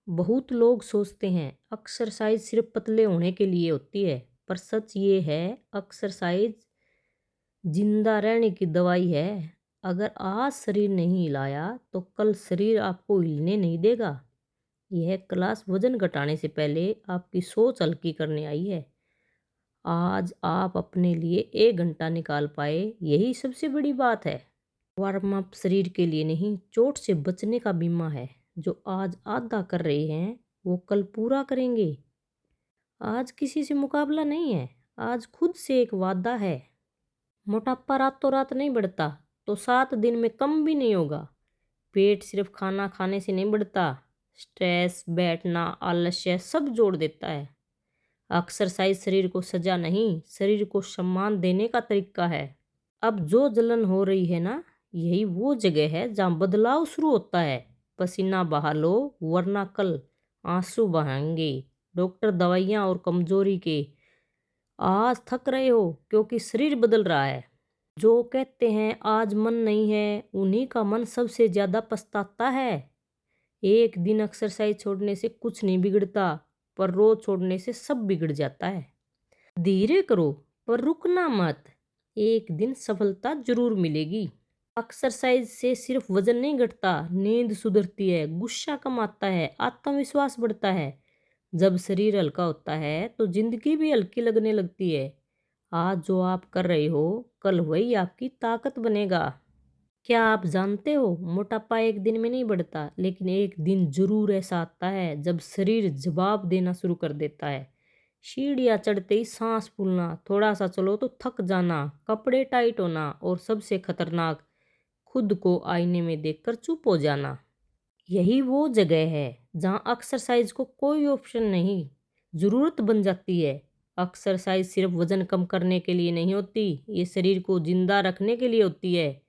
बहुत लोग सोचते हैं एक्सरसाइज सिर्फ पतले होने के लिए होती है, पर सच ये है एक्सरसाइज जिंदा रहने की दवाई है। अगर आज शरीर नहीं हिलाया तो कल शरीर आपको हिलने नहीं देगा। यह क्लास वजन घटाने से पहले आपकी सोच हल्की करने आई है। आज आप अपने लिए 1 घंटा निकाल पाए, यही सबसे बड़ी बात है। वार्म अप शरीर के लिए नहीं, चोट से बचने का बीमा है। जो आज आधा कर रहे हैं वो कल पूरा करेंगे। आज किसी से मुकाबला नहीं है, आज खुद से एक वादा है। मोटापा रातों रात नहीं बढ़ता, तो 7 दिन में कम भी नहीं होगा। पेट सिर्फ खाना खाने से नहीं बढ़ता, स्ट्रेस, बैठना, आलस्य सब जोड़ देता है। एक्सरसाइज शरीर को सजा नहीं, शरीर को सम्मान देने का तरीका है। अब जो जलन हो रही है ना, यही वो जगह है जहाँ बदलाव शुरू होता है। पसीना बहा लो, वरना कल आंसू बहाएंगे। डॉक्टर दवाइयाँ और कमजोरी के। आज थक रहे हो क्योंकि शरीर बदल रहा है। जो कहते हैं आज मन नहीं है, उन्हीं का मन सबसे ज्यादा पछताता है। एक दिन एक्सरसाइज छोड़ने से कुछ नहीं बिगड़ता, पर रोज छोड़ने से सब बिगड़ जाता है। धीरे करो, पर रुकना मत। एक दिन सफलता जरूर मिलेगी। एक्सरसाइज से सिर्फ वजन नहीं घटता, नींद सुधरती है, गुस्सा कम आता है, आत्मविश्वास बढ़ता है। जब शरीर हल्का होता है तो जिंदगी भी हल्की लगने लगती है। आज जो आप कर रहे हो, कल वही आपकी ताकत बनेगा। क्या आप जानते हो, मोटापा एक दिन में नहीं बढ़ता, लेकिन एक दिन जरूर ऐसा आता है जब शरीर जवाब देना शुरू कर देता है। सीढ़ियाँ चढ़ते ही सांस फूलना, थोड़ा सा चलो तो थक जाना, कपड़े टाइट होना, और सबसे खतरनाक, खुद को आईने में देखकर चुप हो जाना। यही वो जगह है जहाँ एक्सरसाइज को कोई ऑप्शन नहीं, जरूरत बन जाती है। एक्सरसाइज सिर्फ वजन कम करने के लिए नहीं होती, ये शरीर को जिंदा रखने के लिए होती है।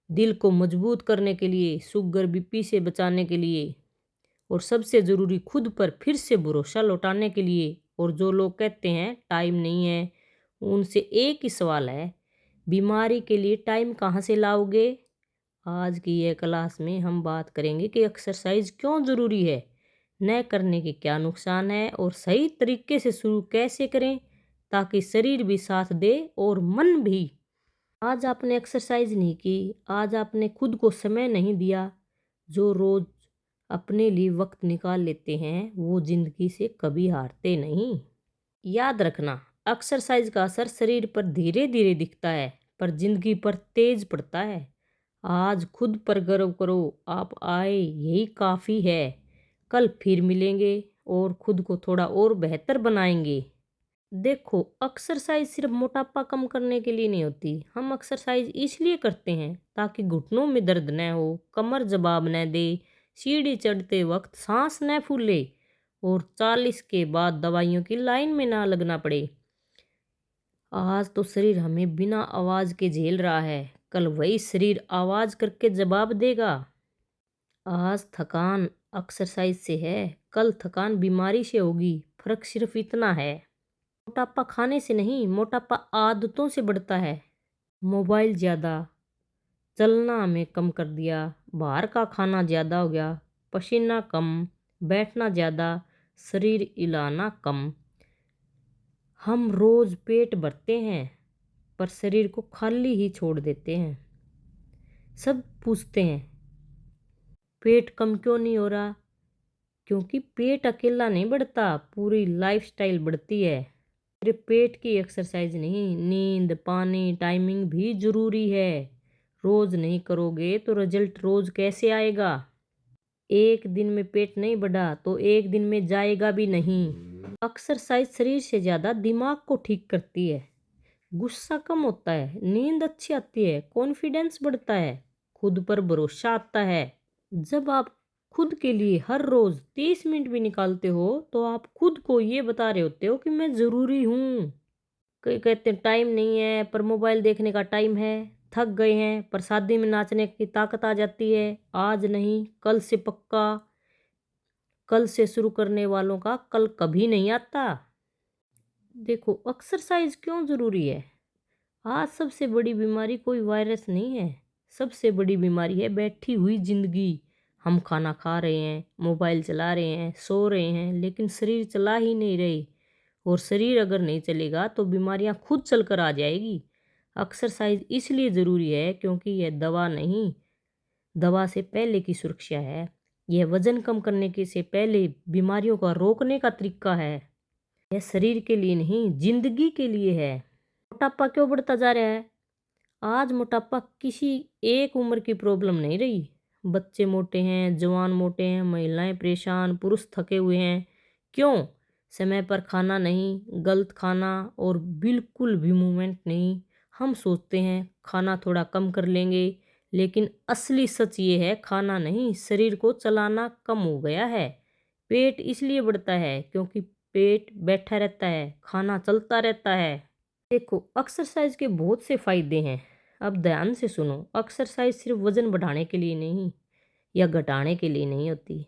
दिल को मजबूत करने के लिए, शुगर बीपी से बचाने के लिए, और सबसे ज़रूरी खुद पर फिर से भरोसा लौटाने के लिए। और जो लोग कहते हैं टाइम नहीं है, उनसे एक ही सवाल है, बीमारी के लिए टाइम कहाँ से लाओगे? आज की यह क्लास में हम बात करेंगे कि एक्सरसाइज क्यों ज़रूरी है, न करने के क्या नुकसान है, और सही तरीके से शुरू कैसे करें ताकि शरीर भी साथ दे और मन भी। आज आपने एक्सरसाइज नहीं की, आज आपने खुद को समय नहीं दिया। जो रोज अपने लिए वक्त निकाल लेते हैं वो जिंदगी से कभी हारते नहीं। याद रखना, एक्सरसाइज का असर शरीर पर धीरे धीरे दिखता है, पर जिंदगी पर तेज पड़ता है। आज खुद पर गर्व करो, आप आए यही काफ़ी है। कल फिर मिलेंगे और खुद को थोड़ा और बेहतर बनाएंगे। देखो, एक्सरसाइज सिर्फ मोटापा कम करने के लिए नहीं होती। हम एक्सरसाइज इसलिए करते हैं ताकि घुटनों में दर्द न हो, कमर जवाब न दे, सीढ़ी चढ़ते वक्त सांस न फूले, और 40 के बाद दवाइयों की लाइन में ना लगना पड़े। आज तो शरीर हमें बिना आवाज के झेल रहा है, कल वही शरीर आवाज करके जवाब देगा। आज थकान एक्सरसाइज से है, कल थकान बीमारी से होगी। फर्क सिर्फ इतना है, मोटापा खाने से नहीं, मोटापा आदतों से बढ़ता है। मोबाइल ज़्यादा, चलना हमें कम कर दिया, बाहर का खाना ज़्यादा हो गया, पसीना कम, बैठना ज़्यादा, शरीर हिलाना कम। हम रोज़ पेट भरते हैं पर शरीर को खाली ही छोड़ देते हैं। सब पूछते हैं पेट कम क्यों नहीं हो रहा, क्योंकि पेट अकेला नहीं बढ़ता, पूरी लाइफस्टाइल बढ़ती है। सिर्फ पेट की एक्सरसाइज नहीं, नींद, पानी, टाइमिंग भी जरूरी है। रोज नहीं करोगे तो रिजल्ट रोज कैसे आएगा? एक दिन में पेट नहीं बढ़ा तो एक दिन में जाएगा भी नहीं। एक्सरसाइज शरीर से ज्यादा दिमाग को ठीक करती है। गुस्सा कम होता है, नींद अच्छी आती है, कॉन्फिडेंस बढ़ता है, खुद पर भरोसा आता है। जब आप खुद के लिए हर रोज 30 मिनट भी निकालते हो तो आप खुद को ये बता रहे होते हो कि मैं जरूरी हूँ। कई कहते हैं टाइम नहीं है, पर मोबाइल देखने का टाइम है। थक गए हैं, पर शादी में नाचने की ताकत आ जाती है। आज नहीं, कल से पक्का। कल से शुरू करने वालों का कल कभी नहीं आता। देखो, एक्सरसाइज क्यों जरूरी है। आज सबसे बड़ी बीमारी कोई वायरस नहीं है, सबसे बड़ी बीमारी है बैठी हुई जिंदगी। हम खाना खा रहे हैं, मोबाइल चला रहे हैं, सो रहे हैं, लेकिन शरीर चला ही नहीं रही। और शरीर अगर नहीं चलेगा तो बीमारियां खुद चलकर आ जाएगी। एक्सरसाइज इसलिए ज़रूरी है क्योंकि यह दवा नहीं, दवा से पहले की सुरक्षा है। यह वजन कम करने के से पहले बीमारियों का रोकने का तरीका है। यह शरीर के लिए नहीं, जिंदगी के लिए है। मोटापा क्यों बढ़ता जा रहा है? आज मोटापा किसी एक उम्र की प्रॉब्लम नहीं रही। बच्चे मोटे हैं, जवान मोटे हैं, महिलाएं परेशान, पुरुष थके हुए हैं। क्यों? समय पर खाना नहीं, गलत खाना और बिल्कुल भी मूवमेंट नहीं। हम सोचते हैं खाना थोड़ा कम कर लेंगे, लेकिन असली सच ये है खाना नहीं, शरीर को चलाना कम हो गया है। पेट इसलिए बढ़ता है क्योंकि पेट बैठा रहता है, खाना चलता रहता है। देखो, एक्सरसाइज के बहुत से फायदे हैं। अब ध्यान से सुनो। एक्सरसाइज सिर्फ वजन बढ़ाने के लिए नहीं या घटाने के लिए नहीं होती।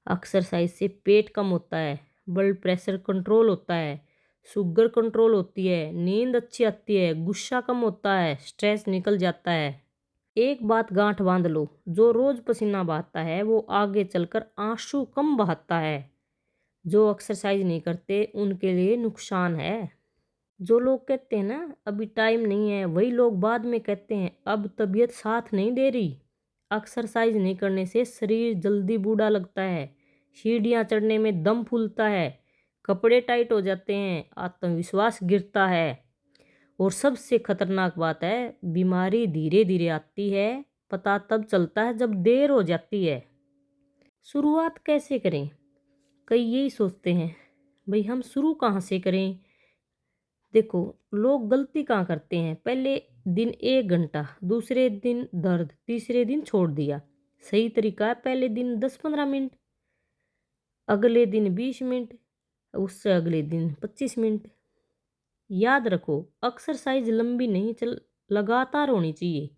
एक्सरसाइज से पेट कम होता है, ब्लड प्रेशर कंट्रोल होता है, शुगर कंट्रोल होती है, नींद अच्छी आती है, गुस्सा कम होता है, स्ट्रेस निकल जाता है। एक बात गांठ बांध लो, जो रोज पसीना बहाता है वो आगे चलकर आंसू कम बहाता है। जो एक्सरसाइज नहीं करते उनके लिए नुकसान है। जो लोग कहते हैं ना अभी टाइम नहीं है, वही लोग बाद में कहते हैं अब तबीयत साथ नहीं दे रही। एक्सरसाइज नहीं करने से शरीर जल्दी बूढ़ा लगता है, सीढ़ियाँ चढ़ने में दम फूलता है, कपड़े टाइट हो जाते हैं, आत्मविश्वास गिरता है। और सबसे खतरनाक बात है, बीमारी धीरे धीरे आती है, पता तब चलता है जब देर हो जाती है। शुरुआत कैसे करें? कई यही सोचते हैं, भाई हम शुरू कहाँ से करें। देखो, लोग गलती कहाँ करते हैं, पहले दिन 1 घंटा, दूसरे दिन दर्द, तीसरे दिन छोड़ दिया। सही तरीका है पहले दिन 10-15 मिनट, अगले दिन 20 मिनट, उससे अगले दिन 25 मिनट। याद रखो, एक्सरसाइज लंबी नहीं, चल लगातार होनी चाहिए।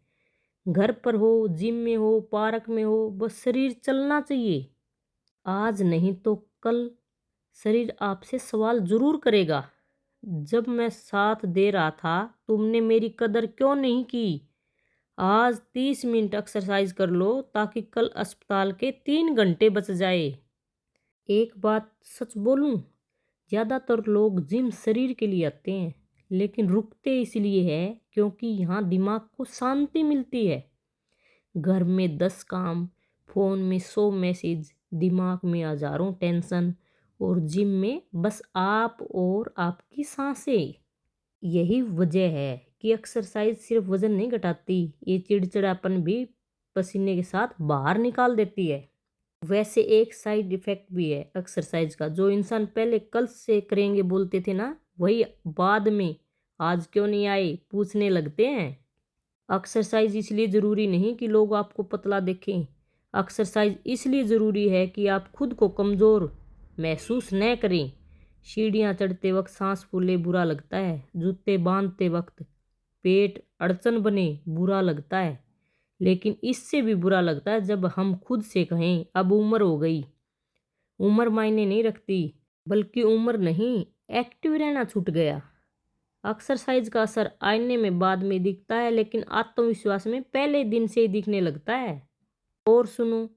घर पर हो, जिम में हो, पार्क में हो, बस शरीर चलना चाहिए। आज नहीं तो कल शरीर आपसे सवाल जरूर करेगा, जब मैं साथ दे रहा था तुमने मेरी कदर क्यों नहीं की। आज 30 मिनट एक्सरसाइज कर लो ताकि कल अस्पताल के 3 घंटे बच जाए। एक बात सच बोलूं, ज़्यादातर लोग जिम शरीर के लिए आते हैं, लेकिन रुकते इसलिए है क्योंकि यहाँ दिमाग को शांति मिलती है। घर में 10 काम, फ़ोन में 100 मैसेज, दिमाग में हज़ारों टेंशन, और जिम में बस आप और आपकी सांसें। यही वजह है कि एक्सरसाइज सिर्फ वजन नहीं घटाती, ये चिड़चिड़ापन भी पसीने के साथ बाहर निकाल देती है। वैसे एक साइड इफेक्ट भी है एक्सरसाइज का, जो इंसान पहले कल से करेंगे बोलते थे ना, वही बाद में आज क्यों नहीं आए पूछने लगते हैं। एक्सरसाइज इसलिए ज़रूरी नहीं कि लोग आपको पतला देखें, एक्सरसाइज इसलिए ज़रूरी है कि आप खुद को कमज़ोर महसूस न करें। सीढ़ियाँ चढ़ते वक्त सांस फूले बुरा लगता है, जूते बांधते वक्त पेट अड़चन बने बुरा लगता है, लेकिन इससे भी बुरा लगता है जब हम खुद से कहें अब उम्र हो गई। उम्र मायने नहीं रखती, बल्कि उम्र नहीं, एक्टिव रहना छूट गया। एक्सरसाइज का असर आईने में बाद में दिखता है, लेकिन आत्मविश्वास में पहले दिन से ही दिखने लगता है। और सुनो,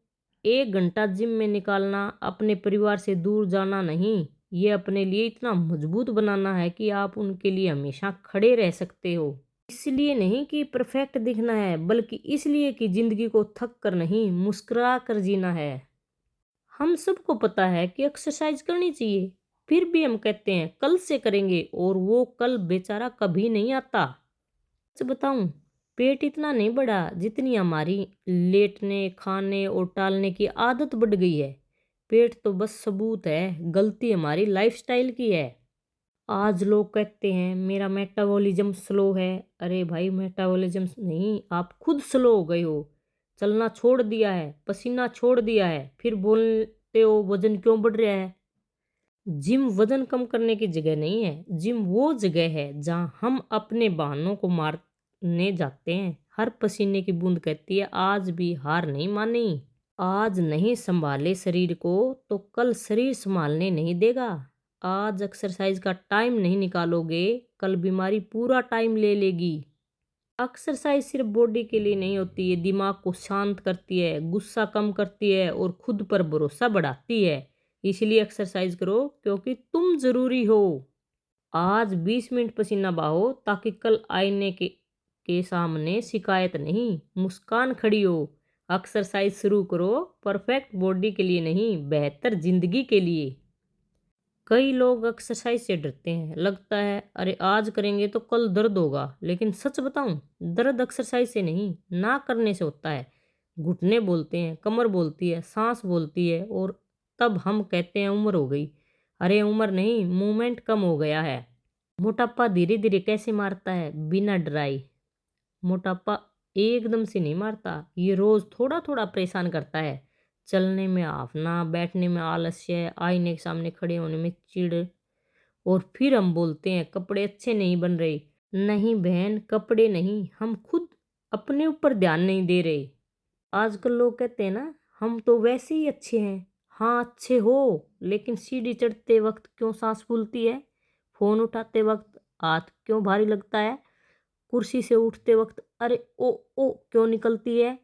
1 घंटा जिम में निकालना अपने परिवार से दूर जाना नहीं, ये अपने लिए इतना मजबूत बनाना है कि आप उनके लिए हमेशा खड़े रह सकते हो। इसलिए नहीं कि परफेक्ट दिखना है, बल्कि इसलिए कि जिंदगी को थक कर नहीं, मुस्कुरा कर जीना है। हम सबको पता है कि एक्सरसाइज करनी चाहिए, फिर भी हम कहते हैं कल से करेंगे, और वो कल बेचारा कभी नहीं आता। सच बताऊं, पेट इतना नहीं बढ़ा जितनी हमारी लेटने, खाने और टालने की आदत बढ़ गई है। पेट तो बस सबूत है, गलती हमारी लाइफस्टाइल की है। आज लोग कहते हैं मेरा मेटाबॉलिज्म स्लो है। अरे भाई, मेटाबॉलिज्म नहीं, आप खुद स्लो हो गए हो। चलना छोड़ दिया है, पसीना छोड़ दिया है, फिर बोलते हो वजन क्यों बढ़ रहा है। जिम वजन कम करने की जगह नहीं है, जिम वो जगह है जहाँ हम अपने बहानों को मारने जाते हैं। हर पसीने की बूंद कहती है आज भी हार नहीं मानी। आज नहीं संभाले शरीर को तो कल शरीर संभालने नहीं देगा। आज एक्सरसाइज का टाइम नहीं निकालोगे, कल बीमारी पूरा टाइम ले लेगी। एक्सरसाइज सिर्फ बॉडी के लिए नहीं होती, ये दिमाग को शांत करती है, गुस्सा कम करती है और खुद पर भरोसा बढ़ाती है। इसलिए एक्सरसाइज करो क्योंकि तुम ज़रूरी हो। आज 20 मिनट पसीना बहाओ ताकि कल आईने के सामने शिकायत नहीं, मुस्कान खड़ी हो। एक्सरसाइज शुरू करो, परफेक्ट बॉडी के लिए नहीं, बेहतर ज़िंदगी के लिए। कई लोग एक्सरसाइज से डरते हैं, लगता है अरे आज करेंगे तो कल दर्द होगा। लेकिन सच बताऊं, दर्द एक्सरसाइज से नहीं, ना करने से होता है। घुटने बोलते हैं, कमर बोलती है, सांस बोलती है, और तब हम कहते हैं उम्र हो गई। अरे उम्र नहीं, मूवमेंट कम हो गया है। मोटापा धीरे धीरे कैसे मारता है? बिना डराई। मोटापा एकदम से नहीं मारता, ये रोज थोड़ा थोड़ा परेशान करता है। चलने में हाफना, बैठने में आलस्य, आईने के सामने खड़े होने में चिढ़। और फिर हम बोलते हैं कपड़े अच्छे नहीं बन रहे। नहीं बहन, कपड़े नहीं, हम खुद अपने ऊपर ध्यान नहीं दे रहे। आजकल लोग कहते हैं ना, हम तो वैसे ही अच्छे हैं। हाँ अच्छे हो, लेकिन सीढ़ी चढ़ते वक्त क्यों सांस फूलती है? फोन उठाते वक्त हाथ क्यों भारी लगता है? कुर्सी से उठते वक्त अरे ओ ओ क्यों निकलती है?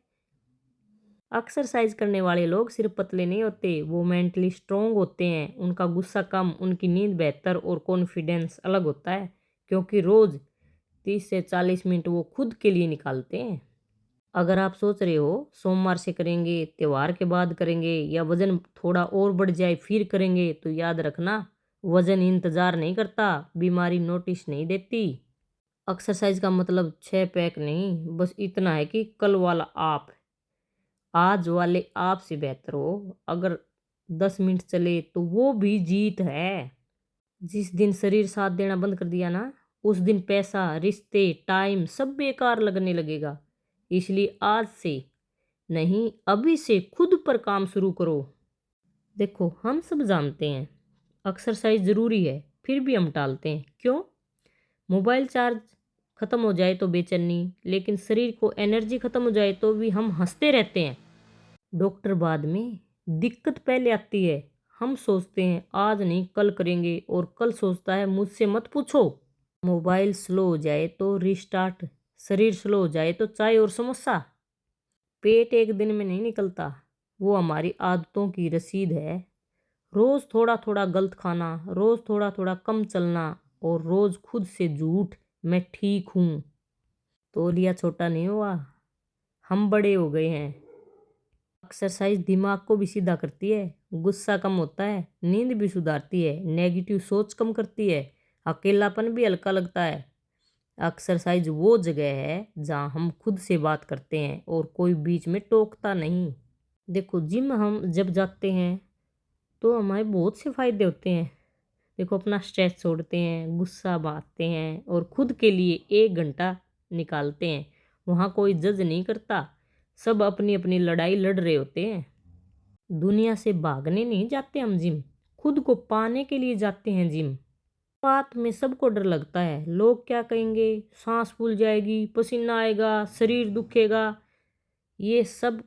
एक्सरसाइज करने वाले लोग सिर्फ पतले नहीं होते, वो मेंटली स्ट्रोंग होते हैं। उनका गुस्सा कम, उनकी नींद बेहतर और कॉन्फिडेंस अलग होता है, क्योंकि रोज 30 से 40 मिनट वो खुद के लिए निकालते हैं। अगर आप सोच रहे हो सोमवार से करेंगे, त्योहार के बाद करेंगे, या वजन थोड़ा और बढ़ जाए फिर करेंगे, तो याद रखना, वजन इंतजार नहीं करता, बीमारी नोटिस नहीं देती। एक्सरसाइज का मतलब 6 पैक नहीं, बस इतना है कि कल वाला आप आज वाले आप से बेहतर हो। अगर 10 मिनट चले तो वो भी जीत है। जिस दिन शरीर साथ देना बंद कर दिया ना, उस दिन पैसा, रिश्ते, टाइम सब बेकार लगने लगेगा। इसलिए आज से नहीं, अभी से खुद पर काम शुरू करो। देखो, हम सब जानते हैं एक्सरसाइज ज़रूरी है, फिर भी हम टालते हैं। क्यों? मोबाइल चार्ज ख़त्म हो जाए तो बेचैनी, लेकिन शरीर को एनर्जी ख़त्म हो जाए तो भी हम हंसते रहते हैं। डॉक्टर बाद में, दिक्कत पहले आती है। हम सोचते हैं आज नहीं कल करेंगे, और कल सोचता है मुझसे मत पूछो। मोबाइल स्लो हो जाए तो रिस्टार्ट, शरीर स्लो हो जाए तो चाय और समोसा। पेट एक दिन में नहीं निकलता, वो हमारी आदतों की रसीद है। रोज़ थोड़ा थोड़ा गलत खाना, रोज़ थोड़ा थोड़ा कम चलना, और रोज़ खुद से झूठ, मैं ठीक हूँ। तौलिया छोटा नहीं हुआ, हम बड़े हो गए हैं। एक्सरसाइज दिमाग को भी सीधा करती है, गुस्सा कम होता है, नींद भी सुधारती है, नेगेटिव सोच कम करती है, अकेलापन भी हल्का लगता है। एक्सरसाइज वो जगह है जहाँ हम खुद से बात करते हैं और कोई बीच में टोकता नहीं। देखो, जिम हम जब जाते हैं तो हमारे बहुत से फायदे होते हैं। देखो, अपना स्ट्रेस छोड़ते हैं, गुस्सा बांटते हैं, और खुद के लिए 1 घंटा निकालते हैं। वहाँ कोई जज नहीं करता, सब अपनी अपनी लड़ाई लड़ रहे होते हैं। दुनिया से भागने नहीं जाते हम जिम, खुद को पाने के लिए जाते हैं जिम। बात में सबको डर लगता है, लोग क्या कहेंगे, सांस फूल जाएगी, पसीना आएगा, शरीर दुखेगा। ये सब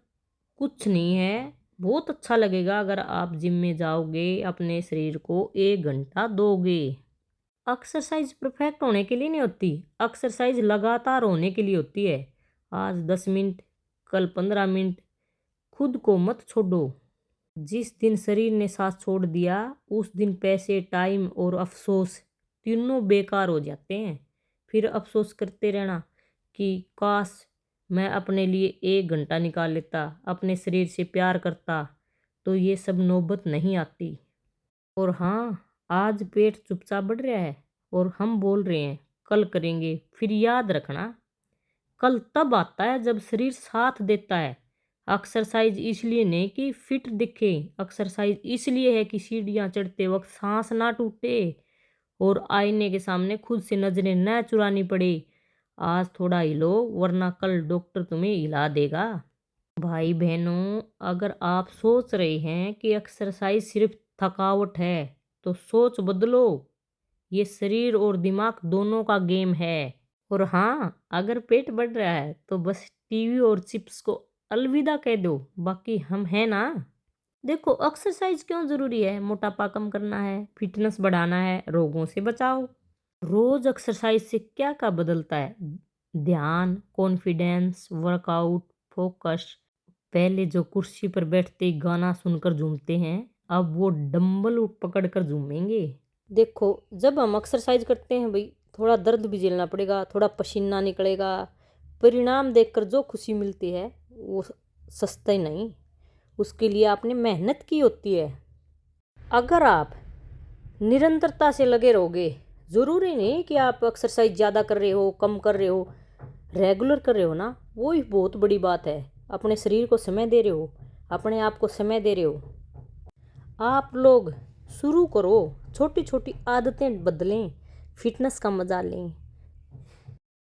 कुछ नहीं है। बहुत अच्छा लगेगा अगर आप जिम में जाओगे, अपने शरीर को 1 घंटा दोगे। एक्सरसाइज परफेक्ट होने के लिए नहीं होती, एक्सरसाइज लगातार होने के लिए होती है। आज 10 मिनट, कल 15 मिनट, खुद को मत छोड़ो। जिस दिन शरीर ने साथ छोड़ दिया, उस दिन पैसे, टाइम और अफसोस तीनों बेकार हो जाते हैं। फिर अफसोस करते रहना कि काश मैं अपने लिए 1 घंटा निकाल लेता, अपने शरीर से प्यार करता, तो ये सब नौबत नहीं आती। और हाँ, आज पेट चुपचाप बढ़ रहा है और हम बोल रहे हैं कल करेंगे, फिर याद रखना, कल तब आता है जब शरीर साथ देता है। एक्सरसाइज इसलिए नहीं कि फिट दिखे, एक्सरसाइज इसलिए है कि सीढ़ियाँ चढ़ते वक्त सांस ना टूटे, और आईने के सामने खुद से नजरें न चुरानी पड़े। आज थोड़ा हिलो, वरना कल डॉक्टर तुम्हें हिला देगा। भाई बहनों, अगर आप सोच रहे हैं कि एक्सरसाइज सिर्फ थकावट है, तो सोच बदलो। ये शरीर और दिमाग दोनों का गेम है। और हाँ, अगर पेट बढ़ रहा है तो बस टीवी और चिप्स को अलविदा कह दो, बाकी हम हैं ना। देखो, एक्सरसाइज क्यों ज़रूरी है? मोटापा कम करना है, फिटनेस बढ़ाना है, रोगों से बचाओ। रोज एक्सरसाइज से क्या क्या बदलता है? ध्यान, कॉन्फिडेंस, वर्कआउट, फोकस। पहले जो कुर्सी पर बैठते ही गाना सुनकर झूमते हैं, अब वो डंबल पकड़ कर झूमेंगे। देखो, जब हम एक्सरसाइज करते हैं भाई, थोड़ा दर्द भी झेलना पड़ेगा, थोड़ा पसीना निकलेगा। परिणाम देखकर जो खुशी मिलती है वो सस्ता ही नहीं, उसके लिए आपने मेहनत की होती है। अगर आप निरंतरता से लगे रहोगे, ज़रूरी नहीं कि आप एक्सरसाइज ज़्यादा कर रहे हो, कम कर रहे हो, रेगुलर कर रहे हो ना, वो ही बहुत बड़ी बात है। अपने शरीर को समय दे रहे हो, अपने आप को समय दे रहे हो। आप लोग शुरू करो, छोटी छोटी आदतें बदलें, फिटनेस का मजा लें।